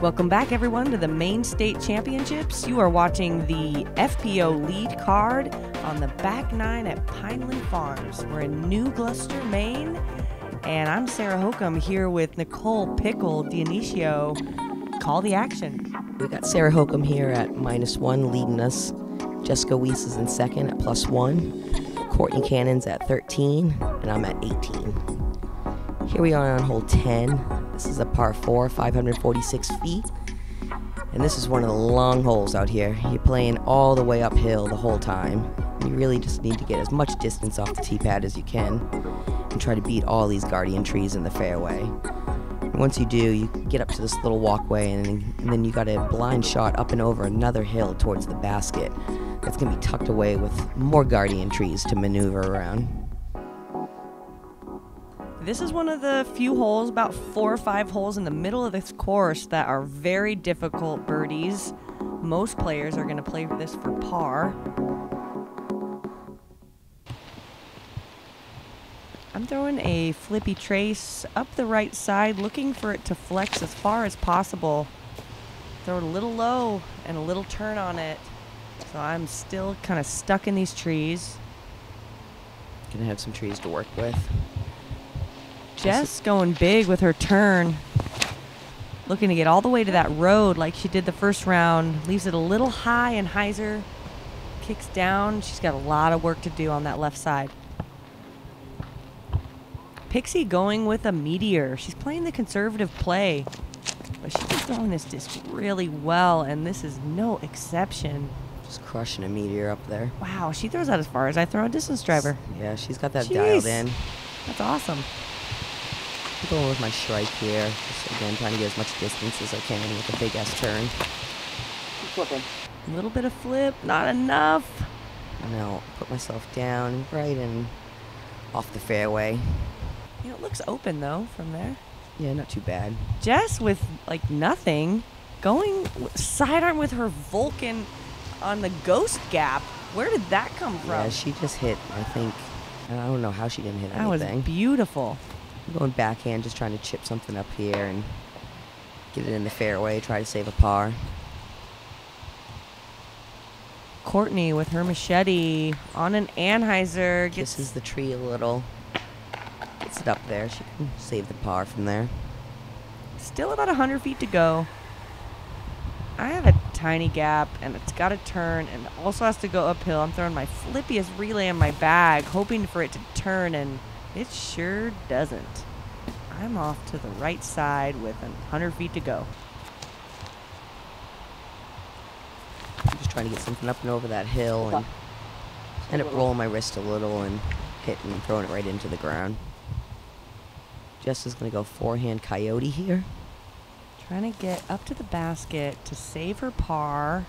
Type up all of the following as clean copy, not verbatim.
Welcome back, everyone, to the Maine State Championships. You are watching the FPO lead card on the back nine at Pineland Farms. We're in New Gloucester, Maine, and I'm Sarah Hokom here with Nicole Dionisio. Call the action. We got Sarah Hokom here at -1 leading us. Jessica Weese is in second at +1. Courtney Cannon's at 13, and I'm at 18. Here we are on hole 10. This is a par 4, 546 feet. And this is one of the long holes out here. You're playing all the way uphill the whole time. You really just need to get as much distance off the tee pad as you can and try to beat all these guardian trees in the fairway. And once you do, you get up to this little walkway, and then you got a blind shot up and over another hill towards the basket. That's going to be tucked away with more guardian trees to maneuver around. This is one of the few holes, about 4 or 5 holes in the middle of this course, that are very difficult birdies. Most players are going to play this for par. I'm throwing a flippy trace up the right side, looking for it to flex as far as possible. Throw it a little low and a little turn on it. So I'm still kind of stuck in these trees. Gonna have some trees to work with. Jess going big with her turn. Looking to get all the way to that road like she did the first round. Leaves it a little high, and Heiser kicks down. She's got a lot of work to do on that left side. Pixie going with a meteor. She's playing the conservative play, but she's throwing this disc really well, and this is no exception. Just crushing a meteor up there. Wow, she throws that as far as I throw a distance driver. Yeah, she's got that Jeez. dialed in. That's awesome. I'm going with my strike here. Just again, trying to get as much distance as I can with a big S turn. Keep flipping. A little bit of flip, not enough. Now put myself down right in off the fairway. You know, it looks open though from there. Yeah, not too bad. Jess with like nothing, going sidearm with her Vulcan on the ghost gap. Where did that come from? Yeah, she just hit, I think, I don't know how she didn't hit that anything. Was beautiful. I'm going backhand, just trying to chip something up here and get it in the fairway, try to save a par. Courtney with her machete on an Anheuser. Kisses the tree a little. Gets it up there. She can save the par from there. Still about 100 feet to go. I have a tiny gap, and it's got to turn, and also has to go uphill. I'm throwing my flippiest relay in my bag, hoping for it to turn, and it sure doesn't. I'm off to the right side with 100 feet to go. I'm just trying to get something up and over that hill, and end up rolling my wrist a little and hitting and throwing it right into the ground. Jess is going to go forehand coyote here. Trying to get up to the basket to save her par.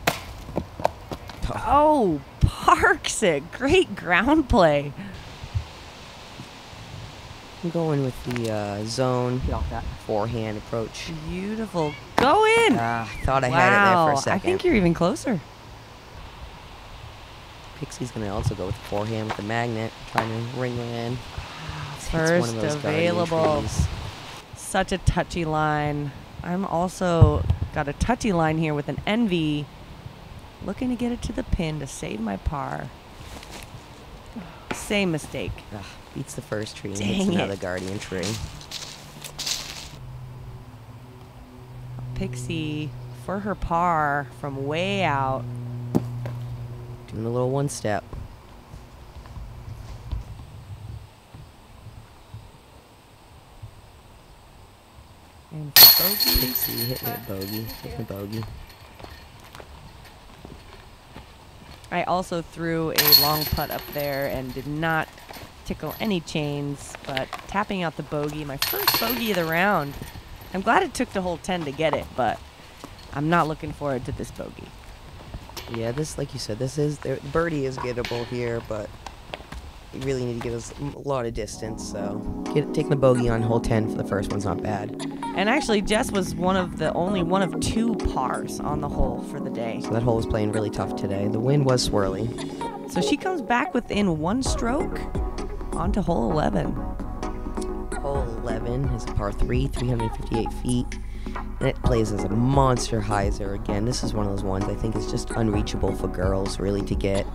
Oh, parks it. Great ground play. I'm going with the zone forehand approach. Beautiful. Go in. I thought I had it there for a second. I think you're even closer. Pixie's going to also go with the forehand with the magnet, trying to ring it in. First available. Such a touchy line. I'm also got a touchy line here with an Envy. Looking to get it to the pin to save my par. Same mistake. Beats the first tree and Dang hits another it. guardian tree. Pixie for her par from way out. Doing a little one step. And for bogey. Pixie hitting a bogey. Hitting a bogey. I also threw a long putt up there and did not tickle any chains, but tapping out the bogey, my first bogey of the round. I'm glad it took the whole 10 to get it, but I'm not looking forward to this bogey. Yeah, this, like you said, the birdie is gettable here, but you really need to get us a lot of distance, so taking the bogey on hole 10 for the first one's not bad. And actually, Jess was only one of 2 pars on the hole for the day. So that hole was playing really tough today. The wind was swirly. So she comes back within 1 stroke onto hole 11. Hole 11 is a par 3, 358 feet. And it plays as a monster hyzer. Again, this is one of those ones I think is just unreachable for girls really to get.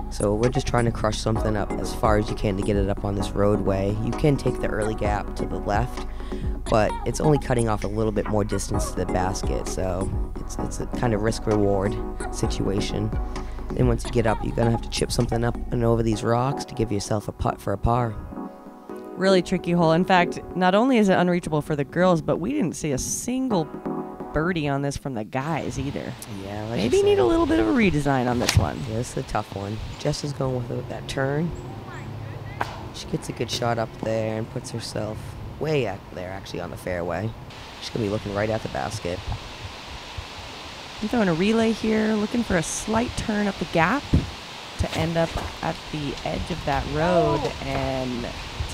So we're just trying to crush something up as far as you can to get it up on this roadway. You can take the early gap to the left, but it's only cutting off a little bit more distance to the basket, so it's a kind of risk-reward situation. Then once you get up, you're going to have to chip something up and over these rocks to give yourself a putt for a par. Really tricky hole. In fact, not only is it unreachable for the girls, but we didn't see a single birdie on this from the guys either. Yeah, like maybe need a little bit of a redesign on this one. Yeah, this is a tough one. Jess is going with that turn. She gets a good shot up there and puts herself way out there, actually, on the fairway. She's going to be looking right at the basket. I'm throwing a relay here, looking for a slight turn up the gap to end up at the edge of that road, and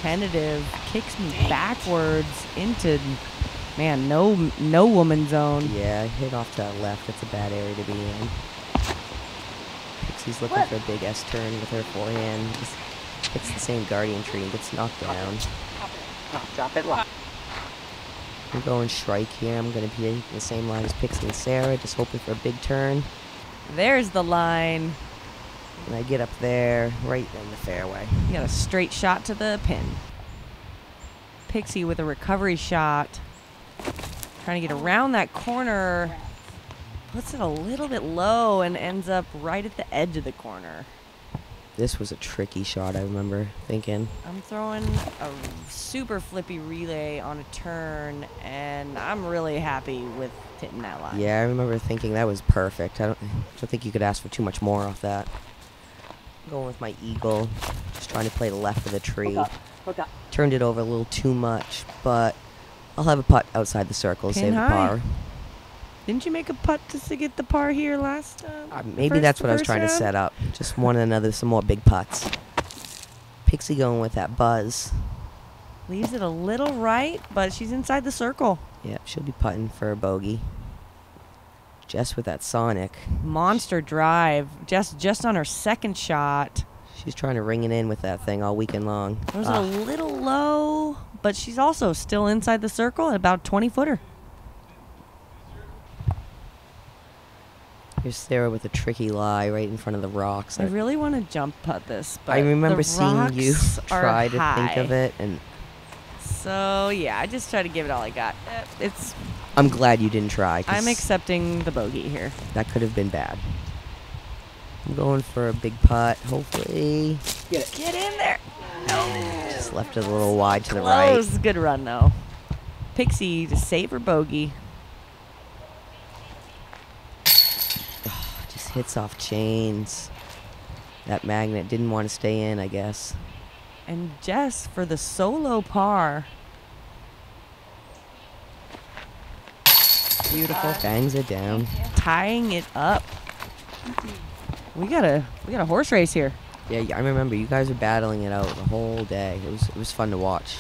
tentative kicks me backwards into, man, no woman zone. Yeah, hit off to the left. That's a bad area to be in. Pixie's looking for a big S turn with her forehand. Just hits the same guardian tree and gets knocked down. Drop it low. I'm going strike here. I'm going to be the same line as Pixie and Sarah, just hoping for a big turn. There's the line. And I get up there, right in the fairway. You got a straight shot to the pin. Pixie with a recovery shot. Trying to get around that corner. Puts it a little bit low and ends up right at the edge of the corner. This was a tricky shot, I remember thinking. I'm throwing a super flippy relay on a turn, and I'm really happy with hitting that line. Yeah, I remember thinking that was perfect. I don't think you could ask for too much more off that. I'm going with my eagle, just trying to play the left of the tree. Hook up. Turned it over a little too much, but I'll have a putt outside the circle to Pin save the high. par. Didn't you make a putt just to get the par here last time? Maybe that's what I was trying to set up. Just wanted some more big putts. Pixie going with that buzz. Leaves it a little right, but she's inside the circle. Yep, she'll be putting for a bogey. Jess with that sonic. Monster drive. Just on her second shot. She's trying to ring it in with that thing all weekend long. It was a little low, but she's also still inside the circle at about a 20-footer. Here's Sarah with a tricky lie right in front of the rocks. I really want to jump putt this, but I remember the seeing you rocks try are to high. think of it, and So yeah, I just try to give it all I got. I'm glad you didn't try. 'Cause I'm accepting the bogey here. that could have been bad. I'm going for a big putt, hopefully. Get it. Get in there. No. Just left it a little wide to the right. Close. Good run though. Pixie to save her bogey. Just hits off chains. That magnet didn't want to stay in, I guess. And Jess for the solo par. Beautiful. Bangs it down. Tying it up. We got a horse race here. Yeah, I remember you guys were battling it out the whole day. It was fun to watch.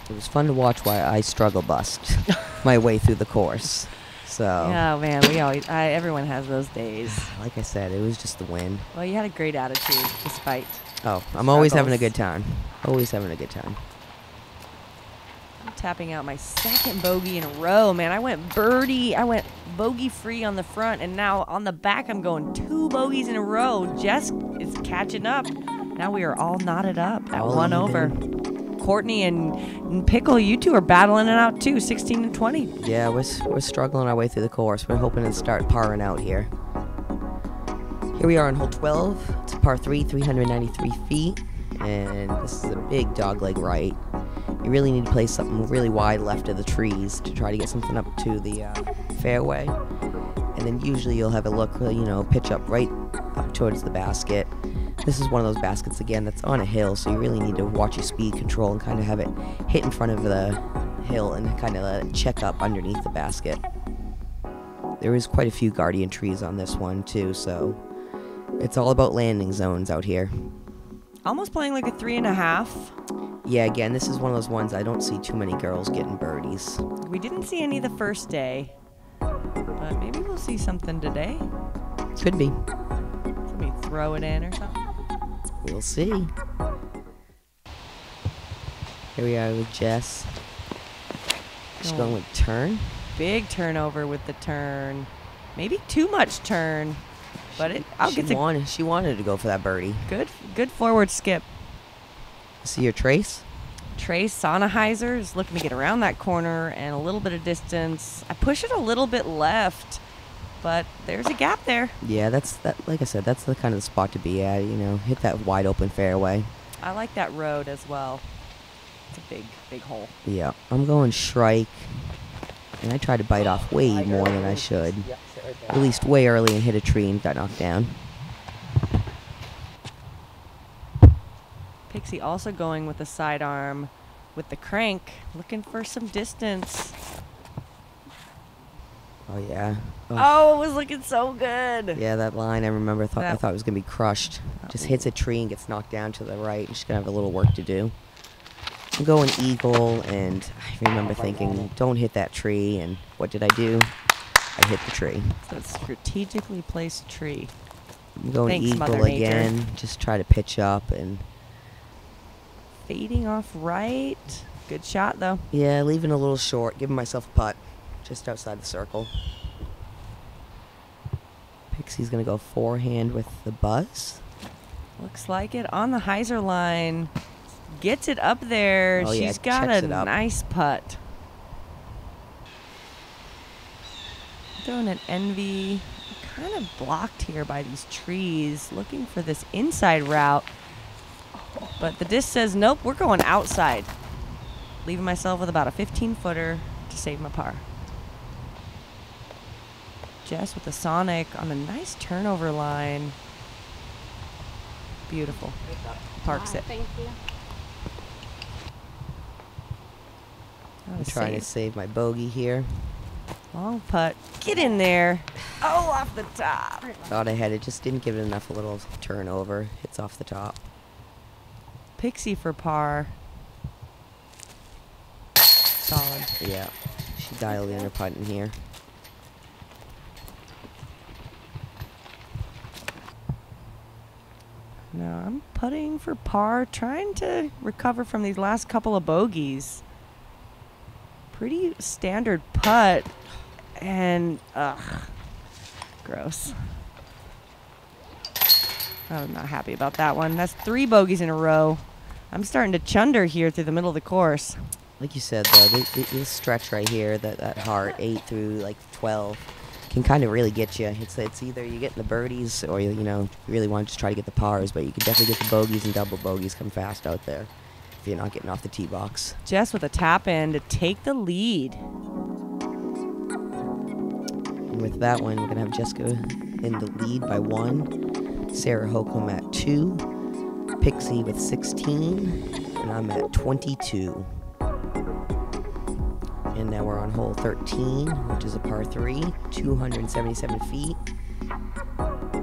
It was fun to watch while I struggle bust my way through the course. So Yeah, man, everyone has those days. like I said, it was just the win. Well, you had a great attitude despite. Oh, I'm always having a struggles. good time. Always having a good time. I'm tapping out my second bogey in a row, man. I went bogey free on the front, and now on the back I'm going 2 bogeys in a row. Jess is catching up. Now we are all knotted up at All 1 over. Courtney and Pickle, you two are battling it out too, 16 and 20. Yeah, we're struggling our way through the course. We're hoping to start parring out here. Here we are on hole 12. It's a par 3, 393 feet. And this is a big dogleg right. You really need to play something really wide left of the trees to try to get something up to the fairway. And then usually you'll have a look, pitch up right up towards the basket. This is one of those baskets, again, that's on a hill, so you really need to watch your speed control and kind of have it hit in front of the hill and kind of let it check up underneath the basket. There is quite a few guardian trees on this one, too, so it's all about landing zones out here. Almost playing like a 3.5. Yeah, again, this is one of those ones I don't see too many girls getting birdies. We didn't see any the first day, but maybe we'll see something today. Could be. Somebody throw it in or something. We'll see. Here we are with Jess. She's Oh. going with turn. Big turnover with the turn. Maybe too much turn, but She wanted to go for that birdie. good forward skip. See your trace? Trace Sonnenheiser is looking to get around that corner and a little bit of distance. I push it a little bit left, but there's a gap there. Yeah, that's that. Like I said, that's the kind of spot to be at. You know, hit that wide open fairway. I like that road as well. It's a big hole. Yeah, I'm going strike, and I tried to bite off way more than I should. Released way early and hit a tree and got knocked down. Pixie also going with the sidearm with the crank, looking for some distance. Oh yeah. Oh, it was looking so good. Yeah, that line I remember. I That- thought it was gonna be crushed. Just hits a tree and gets knocked down to the right. And she's gonna have a little work to do. I'm going eagle, and I remember thinking, don't hit that tree. And what did I do? I hit the tree. So it's strategically placed tree. I'm going Thanks, Mother eagle Nature. again. Just try to pitch up and Fading off right. Good shot though. yeah, leaving a little short. Giving myself a putt, just outside the circle. Pixie's gonna go forehand with the buzz. Looks like it on the hyzer line. Gets it up there. Oh, yeah, She's got checks a it up. nice putt. Throwing an envy. Kind of blocked here by these trees. Looking for this inside route. But the disc says, nope, we're going outside. Leaving myself with about a 15-footer to save my par. Jess with the Sonic on a nice turnover line. Beautiful. Parks it. Thank you. I'm trying to save my bogey here. Long putt. Get in there. Oh, off the top. Thought I had it, just didn't give it enough a little turnover. Hits off the top. Pixie for par. Solid. Yeah, she dialed in her putt in here. No, I'm putting for par, trying to recover from these last couple of bogeys. Pretty standard putt, and gross. I'm not happy about that one. That's 3 bogeys in a row. I'm starting to chunder here through the middle of the course. Like you said, though, this stretch right here, that heart, 8 through like 12, can kind of really get you. It's either you get the birdies or you really want to just try to get the pars, but you can definitely get the bogeys and double bogeys come fast out there if you're not getting off the tee box. Jess with a tap in to take the lead. And with that one, we're gonna have Jessica in the lead by 1, Sarah Hokom at 2, Pixie with 16, and I'm at 22. And now we're on hole 13, which is a par 3, 277 feet.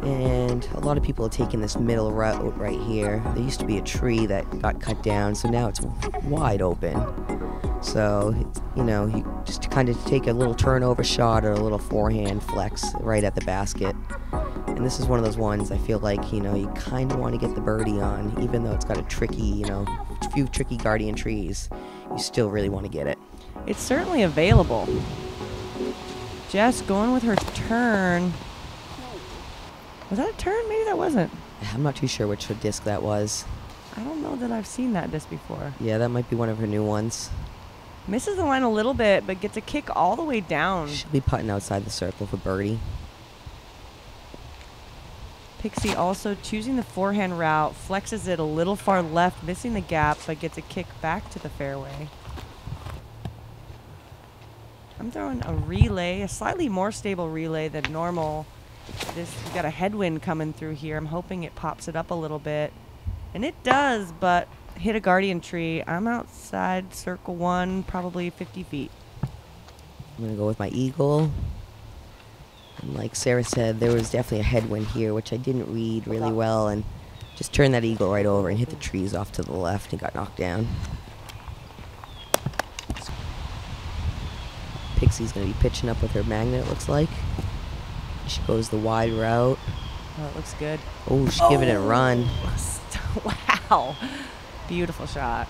And a lot of people are taking this middle route right here. There used to be a tree that got cut down, so now it's wide open. So, you just kind of take a little turnover shot or a little forehand flex right at the basket. And this is one of those ones I feel like, you kind of want to get the birdie on, even though it's got a tricky, few tricky guardian trees. You still really want to get it. It's certainly available. Jess going with her turn. Was that a turn? Maybe that wasn't. I'm not too sure which disc that was. I don't know that I've seen that disc before. Yeah, that might be one of her new ones. Misses the line a little bit, but gets a kick all the way down. She'll be putting outside the circle for birdie. Pixie also choosing the forehand route, flexes it a little far left, missing the gap, but gets a kick back to the fairway. I'm throwing a relay, a slightly more stable relay than normal. We've got a headwind coming through here. I'm hoping it pops it up a little bit. And it does, but hit a guardian tree. I'm outside circle 1, probably 50 feet. I'm going to go with my eagle. And like Sarah said, there was definitely a headwind here, which I didn't read really well, and just turned that eagle right over and hit the trees off to the left and got knocked down. Pixie's going to be pitching up with her magnet, it looks like. She goes the wide route. Oh, it looks good. Oh, she's giving it a run. Wow. Beautiful shot.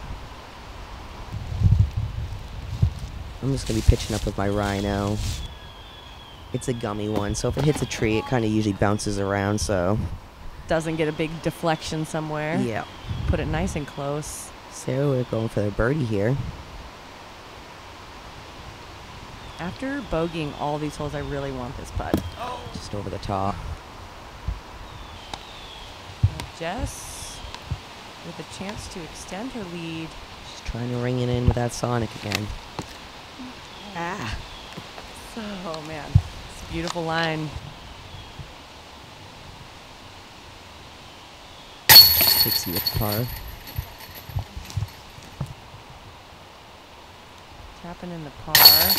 I'm just going to be pitching up with my Rhino. It's a gummy one, so if it hits a tree, it kind of usually bounces around, so... Doesn't get a big deflection somewhere. Yeah. Put it nice and close. Sarah, we're going for the birdie here. After bogeying all these holes, I really want this putt. Just over the top. Jess, with a chance to extend her lead. She's trying to ring it in with that Sonic again. Ah. Oh, man. It's a beautiful line. Pixie with par. Tapping in the par.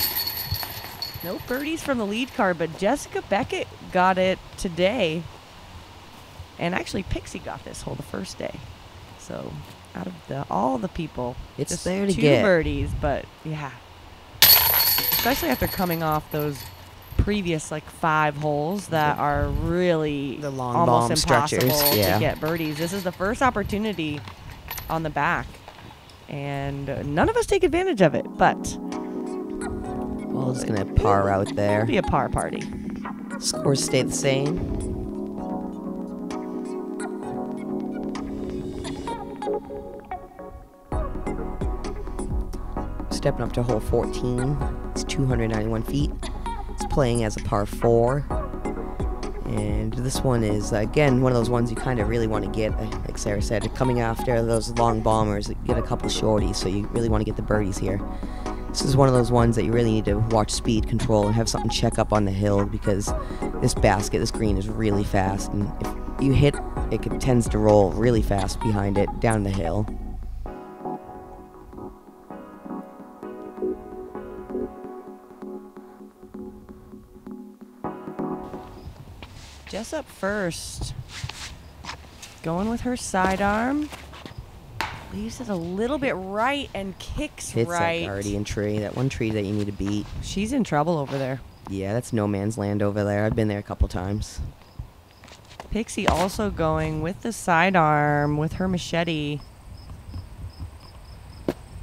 No birdies from the lead card, but Jessica Beckett got it today. And actually, Pixie got this hole the first day. So, out of all the people, It's just there to two get. birdies, but yeah. Especially after coming off those previous, like, 5 holes that are really The long almost bomb impossible stretchers, yeah. to get birdies. This is the first opportunity on the back. And none of us take advantage of it, but... Well, it's going to par out there. It'll be a par party. Scores stay the same. Stepping up to hole 14. It's 291 feet. It's playing as a par 4. And this one is, again, one of those ones you kind of really want to get, like Sarah said, coming after those long bombers, get a couple shorties, so you really want to get the birdies here. This is one of those ones that you really need to watch speed control and have something check up on the hill, because this basket, this green is really fast, and if you hit, it tends to roll really fast behind it down the hill. Jess up first. Going with her sidearm. Leaves it a little bit right and kicks Hits right. that guardian tree, that one tree that you need to beat. She's in trouble over there. Yeah, that's no man's land over there. I've been there a couple times. Pixie also going with the sidearm with her machete.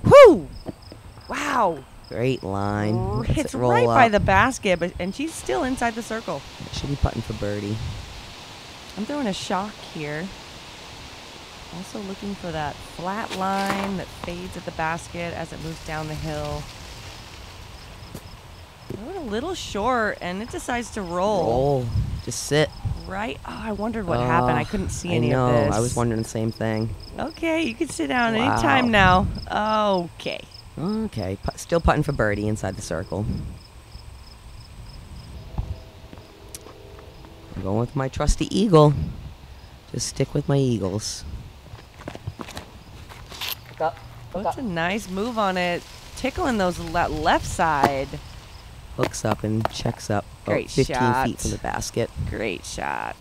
Whoo! Wow. Great line. Lets Hits it roll right up. by the basket, and she's still inside the circle. Should be putting for birdie. I'm throwing a shock here. Also looking for that flat line that fades at the basket as it moves down the hill. Throw it a little short, and it decides to roll. Roll. Just sit. Right? Oh, I wondered what happened. I couldn't see any of this. I was wondering the same thing. Okay, you can sit down Wow. anytime now. Okay. Okay, still putting for birdie inside the circle. I'm going with my trusty eagle. Just stick with my eagles. Look up. Look Puts up. a nice move on it. Tickling those left side. Hooks up and checks up about Great 15 shot. feet from the basket. Great shot.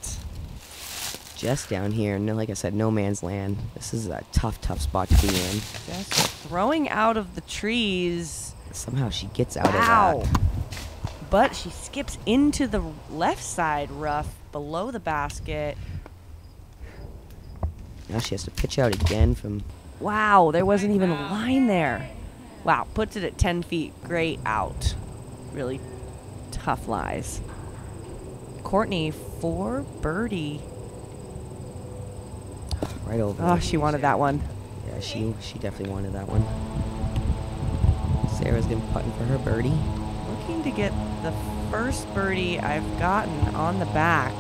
Just down here, and like I said, no man's land. This is a tough, tough spot to be in. Just throwing out of the trees. Somehow she gets out Wow. of that. But she skips into the left side rough below the basket. Now she has to pitch out again from... Wow, there wasn't even a line there. Wow, puts it at 10 feet. Great out. Really tough lies. Courtney for birdie. Right over. Oh, she wanted that one. Yeah, she definitely wanted that one. Sarah's gonna be putting for her birdie. Looking to get the first birdie I've gotten on the back.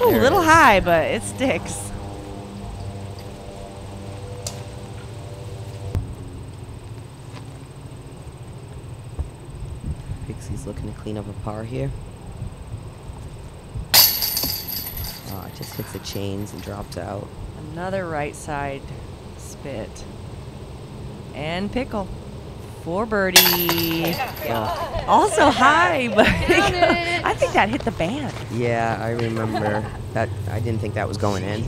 Ooh, a There it little is. high, but it sticks. Pixie's looking to clean up a par here. Oh, it just hits the chains and drops out. Another right side spit. And pickle. For birdie. Oh, Also high, but I think that hit the band. yeah, I remember that. I didn't think that was going in.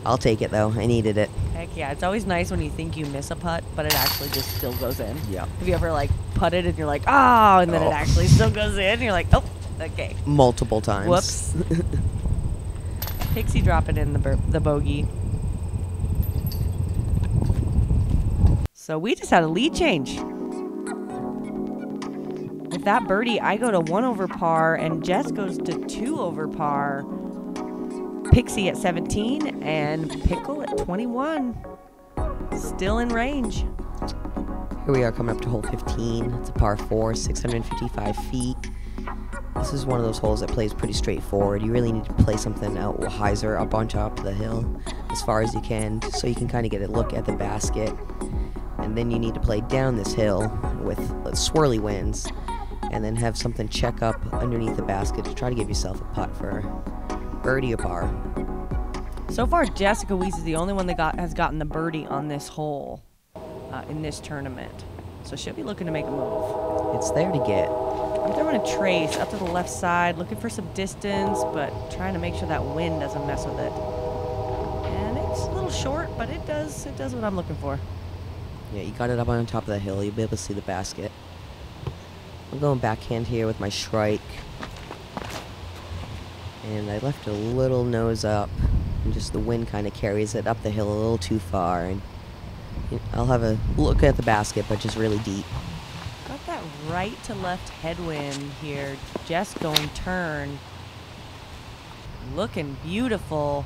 I'll take it though. I needed it. Heck yeah, it's always nice when you think you miss a putt, but it actually just still goes in. Yeah. Have you ever like putted and you're like, oh, and then Oh. it actually still goes in? And you're like, oh, okay. Multiple times. Whoops. Pixie dropping in the bogey. So we just had a lead change. With that birdie, I go to 1 over par, and Jess goes to 2 over par. Pixie at 17, and Pickle at 21. Still in range. Here we are coming up to hole 15. It's a par 4, 655 feet. This is one of those holes that plays pretty straightforward. You really need to play something out hyzer up on top of the hill as far as you can, so you can kind of get a look at the basket. And then you need to play down this hill with swirly winds, and then have something check up underneath the basket to try to give yourself a putt for birdie or par. So far, Jessica Weese is the only one that has gotten the birdie on this hole in this tournament. So she'll be looking to make a move. It's there to get. I'm throwing a trace up to the left side, looking for some distance, but trying to make sure that wind doesn't mess with it. And it's a little short, but it does what I'm looking for. Yeah, you got it up on top of the hill. You'll be able to see the basket. I'm going backhand here with my Shrike. And I left a little nose up, and just the wind kind of carries it up the hill a little too far. And I'll have a look at the basket, but just really deep. Got that right to left headwind here. Jess going turn. Looking beautiful.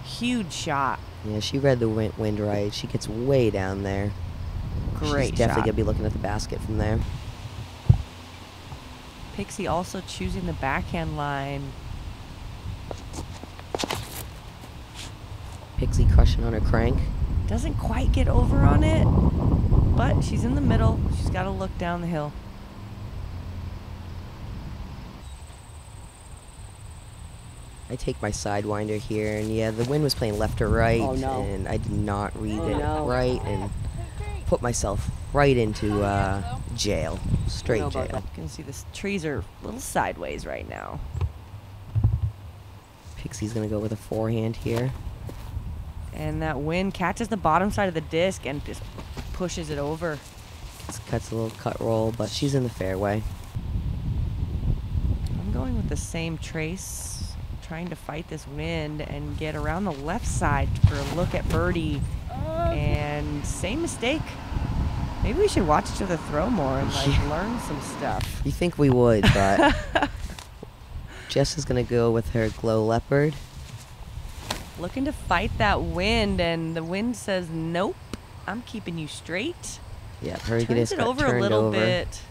Huge shot. Yeah, she read the wind right. She gets way down there. Great She's definitely shot. going to be looking at the basket from there. Pixie also choosing the backhand line. Pixie crushing on her crank. Doesn't quite get over on it, but she's in the middle. She's got to look down the hill. I take my Sidewinder here, and yeah, the wind was playing left or right, Oh, no. and I did not read it no. right, and put myself right into jail, straight No, jail. Barbara. You can see the trees are a little sideways right now. Pixie's gonna go with a forehand here. And that wind catches the bottom side of the disc and just pushes it over. This cuts a little cut roll, but she's in the fairway. I'm going with the same trace, trying to fight this wind and get around the left side for a look at birdie. And same mistake. Maybe we should watch each other throw more and learn some stuff. You think we would, but Jess is gonna go with her Glow Leopard. Looking to fight that wind, and the wind says, nope, I'm keeping you straight. Yeah, her Turns it over a little bit.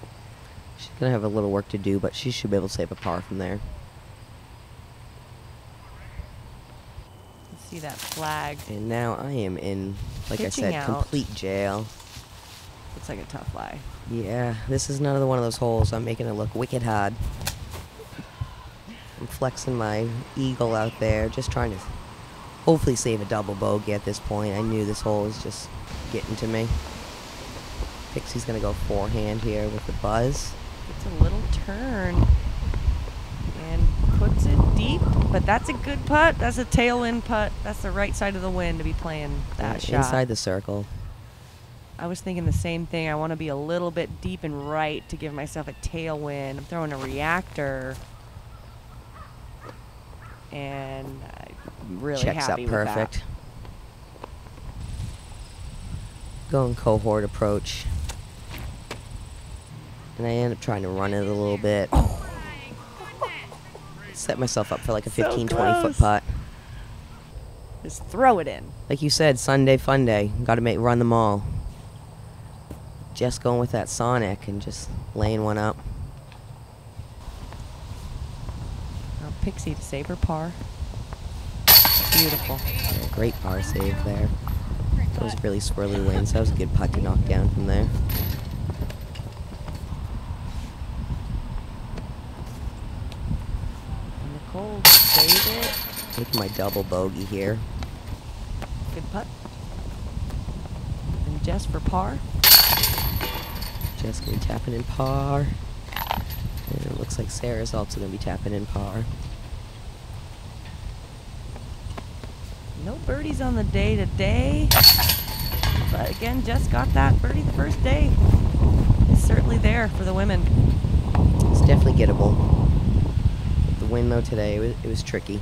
She's gonna have a little work to do, but she should be able to save a par from there. Let's see that flag. And now I am in, like I Pitching said, out. complete jail. Looks like a tough lie. Yeah, this is another one of those holes. I'm making it look wicked hard. I'm flexing my eagle out there, just trying to hopefully save a double bogey at this point. I knew this hole was just getting to me. Pixie's gonna go forehand here with the buzz. It's a little turn and puts it deep, but that's a good putt. That's a tailwind putt. That's the right side of the wind to be playing that shot. Inside the circle. I was thinking the same thing. I want to be a little bit deep and right to give myself a tailwind. I'm throwing a reactor, and I'm really Checks happy up with perfect. that. Going cohort approach. And I end up trying to run it a little bit. Set myself up for like a So 15, 20 close. foot putt. Just throw it in. Like you said, Sunday fun day. Got to run them all. Just going with that Sonic and just laying one up. Now Pixie to save her par. Beautiful. Yeah, great par save there. That was really swirly winds. That was a good putt to knock down from there. And Nicole saved it. Taking my double bogey here. Good putt. And Jess for par. Just gonna be tapping in par. And it looks like Sarah's also gonna be tapping in par. No birdies on the day today. But again, Jess got that birdie the first day. It's certainly there for the women. It's definitely gettable. With the wind though today, it was tricky.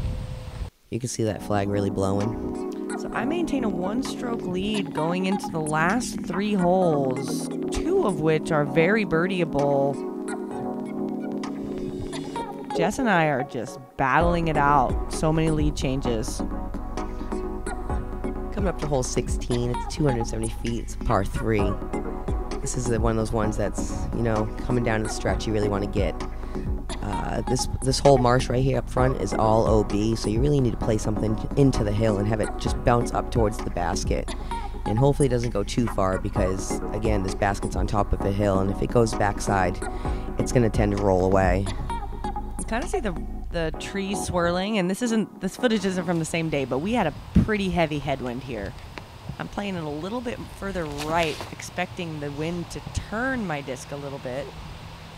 You can see that flag really blowing. So I maintain a 1-stroke lead going into the last 3 holes, 2 of which are very birdieable. Jess and I are just battling it out. So many lead changes. Coming up to hole 16, it's 270 feet, it's a par 3. This is one of those ones that's, you know, coming down to the stretch you really want to get. This whole marsh right here up front is all OB, so you really need to play something into the hill and have it just bounce up towards the basket. And hopefully it doesn't go too far because, again, this basket's on top of a hill, and if it goes backside, it's going to tend to roll away. You kind of see the trees swirling, and this footage isn't from the same day, but we had a pretty heavy headwind here. I'm playing it a little bit further right, expecting the wind to turn my disc a little bit.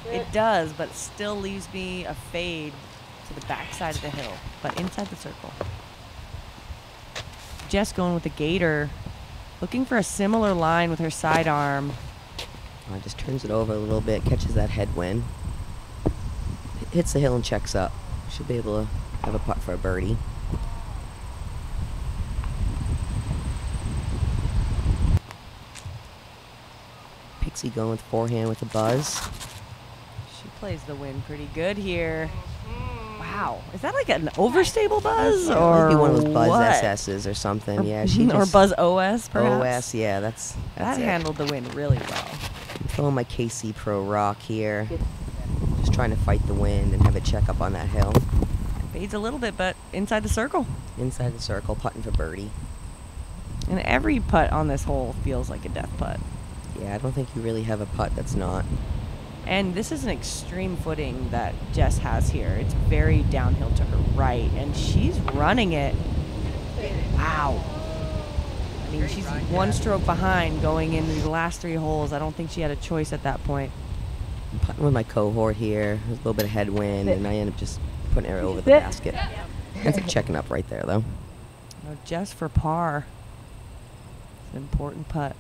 It does, but it still leaves me a fade to the backside of the hill, but inside the circle. Jess going with the gator, looking for a similar line with her sidearm. Just turns it over a little bit, catches that headwind. Hits the hill and checks up. Should be able to have a putt for a birdie. Pixie going with forehand with a buzz. She plays the wind pretty good here. Wow. Is that like an overstable buzz? Or might be one of those Buzz what? SS's or something. Or, Yeah, she or just, Buzz OS, perhaps? OS, yeah, that's That it. handled the wind really well. I'm throwing my KC Pro Rock here. Just trying to fight the wind and have it check up on that hill. Fades a little bit, but inside the circle. Inside the circle, putting for birdie. And every putt on this hole feels like a death putt. Yeah, I don't think you really have a putt that's not. And this is an extreme footing that Jess has here. It's very downhill to her right, and she's running it. Wow. I mean, she's 1 stroke behind going into the last 3 holes. I don't think she had a choice at that point. I'm putting with my cohort here. There's a little bit of headwind, and I end up just putting it over the basket. Ends up checking up right there, though. Oh, Jess for par. It's an important putt.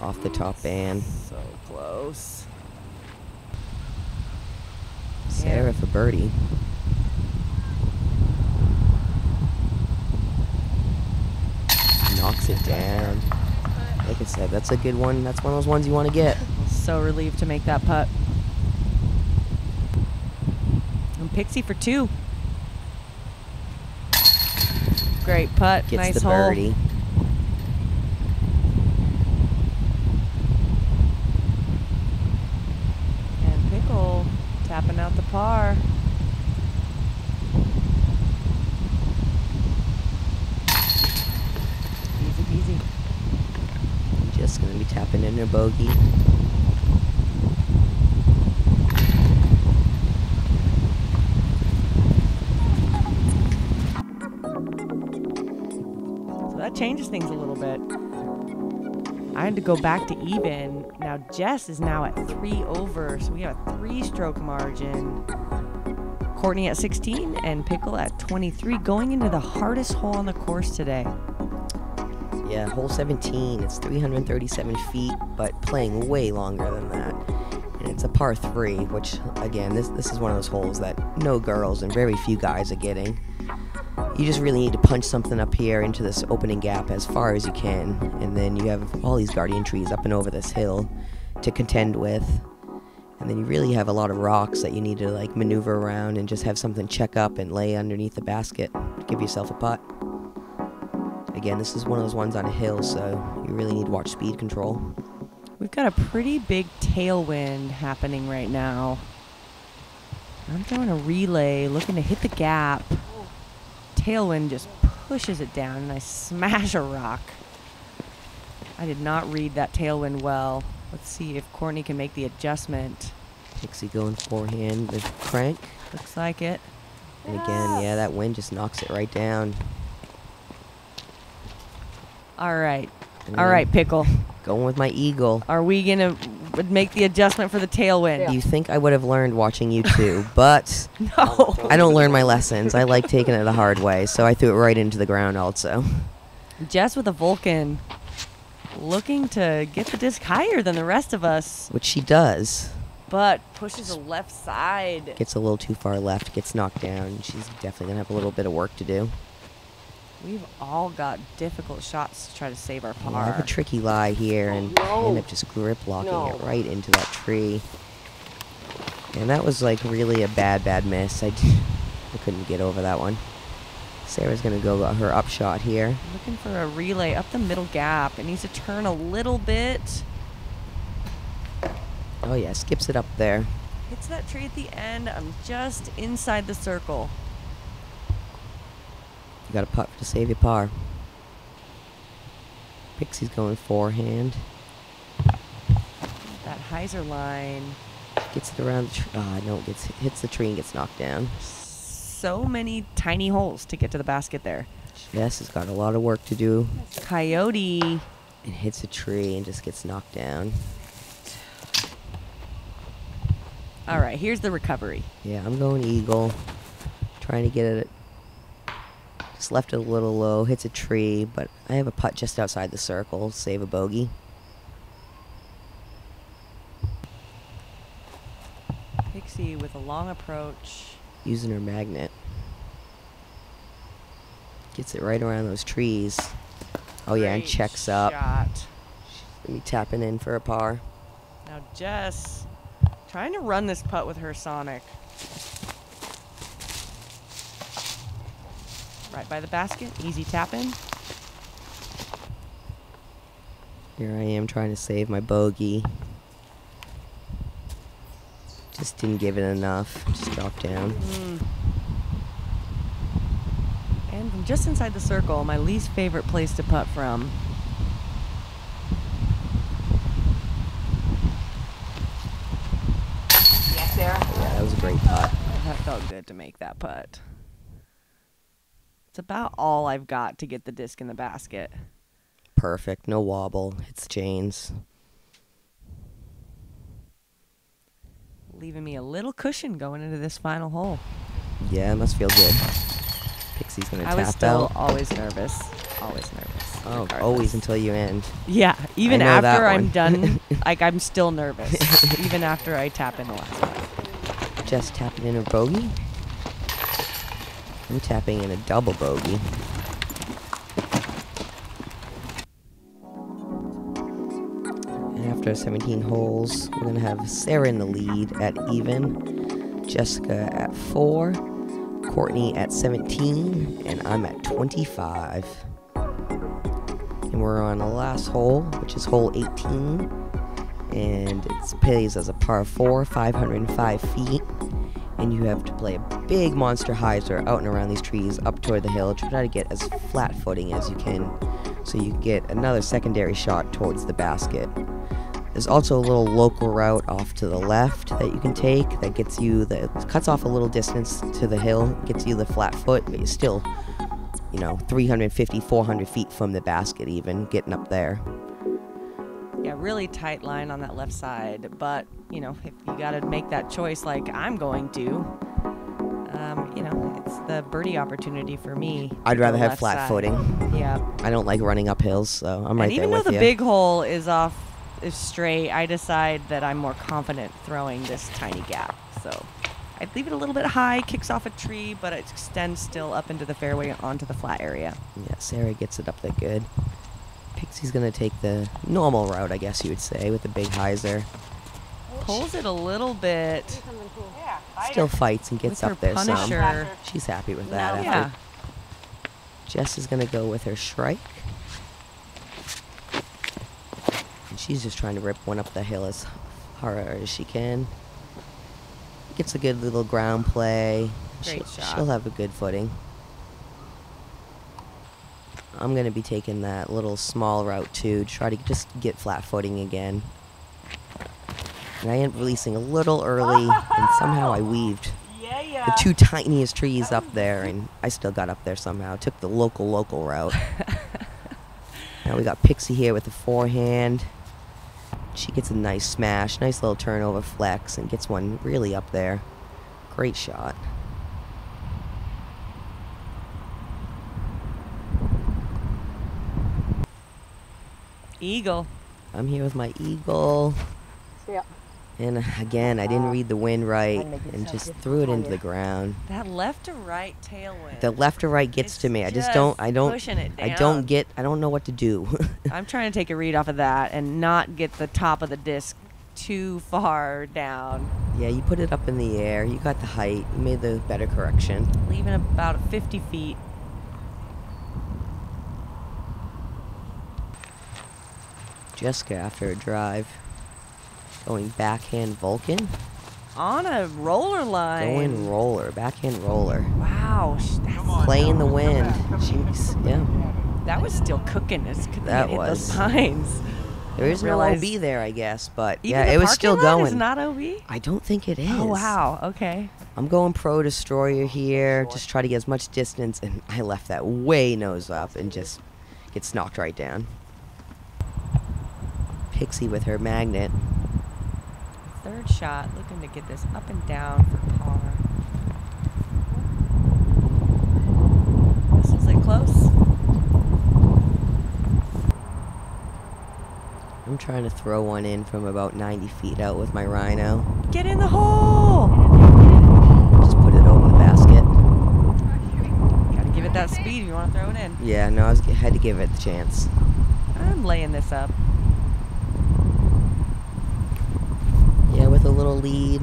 Off the top band. So close. Sarah for birdie. Knocks it down. Like I said, that's a good one. That's one of those ones you want to get. So relieved to make that putt. And Pixie for 2. Great putt. Gets nice the hole. birdie. And Pickle tapping out the par. Easy peasy. Just going to be tapping in her bogey. So that changes things a little bit. I had to go back to even. Now Jess is now at 3 over, so we have a 3-stroke margin. Courtney at 16 and Pickle at 23, going into the hardest hole on the course today. Yeah, hole 17. It's 337 feet, but playing way longer than that. And it's a par 3, which, again, this is one of those holes that no girls and very few guys are getting. You just really need to punch something up here into this opening gap as far as you can, and then you have all these guardian trees up and over this hill to contend with. And then you really have a lot of rocks that you need to like maneuver around and just have something check up and lay underneath the basket to give yourself a putt. Again, this is one of those ones on a hill, so you really need to watch speed control. We've got a pretty big tailwind happening right now. I'm throwing a relay, looking to hit the gap. Tailwind just pushes it down, and I smash a rock. I did not read that tailwind well. Let's see if Courtney can make the adjustment. Pixie going forehand with crank. Looks like it. And again, yeah, that wind just knocks it right down. All right. And All right, Pickle. Going with my eagle. Are we going to make the adjustment for the tailwind? You think I would have learned watching you too, but No. I don't learn my lessons. I like taking it the hard way, so I threw it right into the ground also. Jess with a Vulcan, looking to get the disc higher than the rest of us, Which she does. but pushes the left side. Gets a little too far left, gets knocked down. She's definitely going to have a little bit of work to do. We've all got difficult shots to try to save our par. I have a tricky lie here, and I end up just grip locking it right into that tree. And that was like really a bad miss. I couldn't get over that one. Sarah's gonna go her up shot here. Looking for a relay up the middle gap. It needs to turn a little bit. Oh yeah, skips it up there. Hits that tree at the end. I'm just inside the circle. You got a putt to save your par. Pixie's going forehand. That hyzer line. Gets it around the tree. No, hits the tree and gets knocked down. So many tiny holes to get to the basket there. Jess has got a lot of work to do. Coyote. And hits a tree and just gets knocked down. All right, here's the recovery. Yeah, I'm going eagle. Trying to get it. Just left it a little low. Hits a tree, but I have a putt just outside the circle. Save a bogey. Pixie with a long approach. Using her magnet. Gets it right around those trees. Oh yeah, and Great checks up. Shot. She's gonna be tapping in for a par. Now Jess trying to run this putt with her Sonic. Right by the basket, easy tap in. Here I am trying to save my bogey. Just didn't give it enough. Just dropped down. And from just inside the circle, my least favorite place to putt from. Yes, Sarah. Yeah, that was a great putt. That felt good to make that putt. It's about all I've got to get the disc in the basket. Perfect. No wobble. Hits chains. Leaving me a little cushion going into this final hole. Yeah, it must feel good. Pixie's gonna I was tap still out. always nervous. Always nervous. Oh, regardless. always until you end. Yeah, even I know that after I'm one. done, like I'm still nervous. Even after I tap in the last one. Just tapping in a bogey. I'm tapping in a double bogey. And after 17 holes, we're gonna have Sarah in the lead at even, Jessica at 4, Courtney at 17, and I'm at 25. And we're on the last hole, which is hole 18, and it plays as a par 4, 505 feet. And you have to play a big monster hyzer out and around these trees up toward the hill. Try to get as flat footing as you can so you get another secondary shot towards the basket. There's also a little local route off to the left that you can take that gets you cuts off a little distance to the hill, gets you the flat foot, but you're still, 350, 400 feet from the basket even, getting up there. Yeah, really tight line on that left side. But, if you got to make that choice like I'm going to, it's the birdie opportunity for me. I'd rather the have left flat side. footing. Yeah. I don't like running up hills, so I'm right And there even with though you. the big hole is straight, I decide that I'm more confident throwing this tiny gap. So I'd leave it a little bit high, kicks off a tree, but it extends still up into the fairway onto the flat area. Yeah, Sarah gets it up there good. Pixie's gonna take the normal route, I guess you would say, with the big hyzer. Pulls it a little bit. Still fights and gets With up her there some. Punisher. She's happy with that. Yeah. After Jess is gonna go with her Shrike. And she's just trying to rip one up the hill as hard as she can. Gets a good little ground play. Great shot. She'll have a good footing. I'm going to be taking that little small route too, to try to just get flat footing again. And I am releasing a little early, and somehow I weaved the two tiniest trees up there, and I still got up there somehow. Took the local route. Now we got Pixie here with the forehand. She gets a nice smash, nice little turnover flex, and gets one really up there. Great shot. Eagle. I'm here with my eagle. Yeah. And again, I didn't read the wind right and just threw it into the ground. That left to right tailwind. The left or right gets It's to me. I just don't pushing it down. I don't know what to do. I'm trying to take a read off of that and not get the top of the disc too far down. Yeah, you put it up in the air. You got the height. You made the better correction. Leaving about 50 feet. Jessica after a drive. Going backhand Vulcan. On a roller line. Going roller. Backhand roller. Wow. That's Playing the wind. Jeez. Yeah. That was still cooking. It's That hit was. those pines. There is no Realize- OB there, I guess. But Even yeah, the it was parking still lot going. is not OB? I don't think it is. Oh, wow. Okay. I'm going pro destroyer here. Just try to get as much distance. And I left that way nose up and just gets knocked right down. Pixie with her magnet. Third shot, looking to get this up and down for par. This is like close. I'm trying to throw one in from about 90 feet out with my Rhino. Get in the hole! Just put it over the basket. Gotta give it that speed if you want to throw it in. Yeah, no, I had to give it the chance. I'm laying this up. Yeah, with a little lead,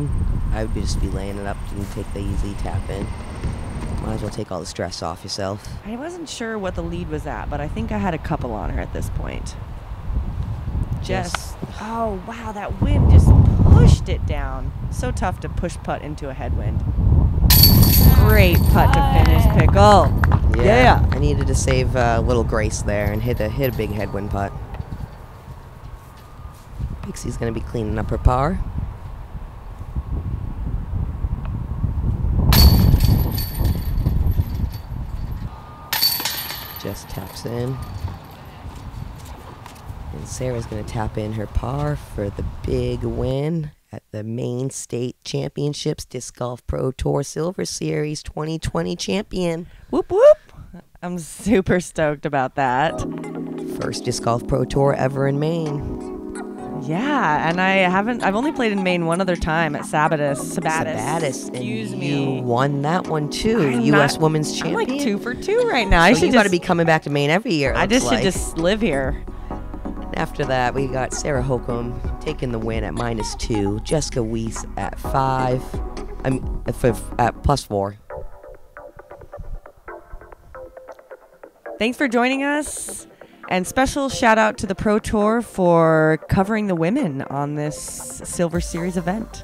I would just be laying it up and take the easy tap in. Might as well take all the stress off yourself. I wasn't sure what the lead was at, but I think I had a couple on her at this point. Oh, wow, that wind just pushed it down. So tough to push putt into a headwind. Great putt to finish, Pickle. Yeah. I needed to save a little grace there and hit a big headwind putt. Pixie's going to be cleaning up her par. Just taps in. And Sarah's going to tap in her par for the big win at the Maine State Championships Disc Golf Pro Tour Silver Series 2020 champion. Whoop, whoop. I'm super stoked about that. First Disc Golf Pro Tour ever in Maine. Yeah, and I've only played in Maine one other time at Sabatis. Excuse and me. You won that one too, I'm U.S. not- Women's I'm Champion. like 2 for 2 right now. So you got to be coming back to Maine every year. I just should like. just live here. After that, we got Sarah Hokom taking the win at -2. Jessica Weese at 5. At +4. Thanks for joining us. And special shout out to the Pro Tour for covering the women on this Silver Series event.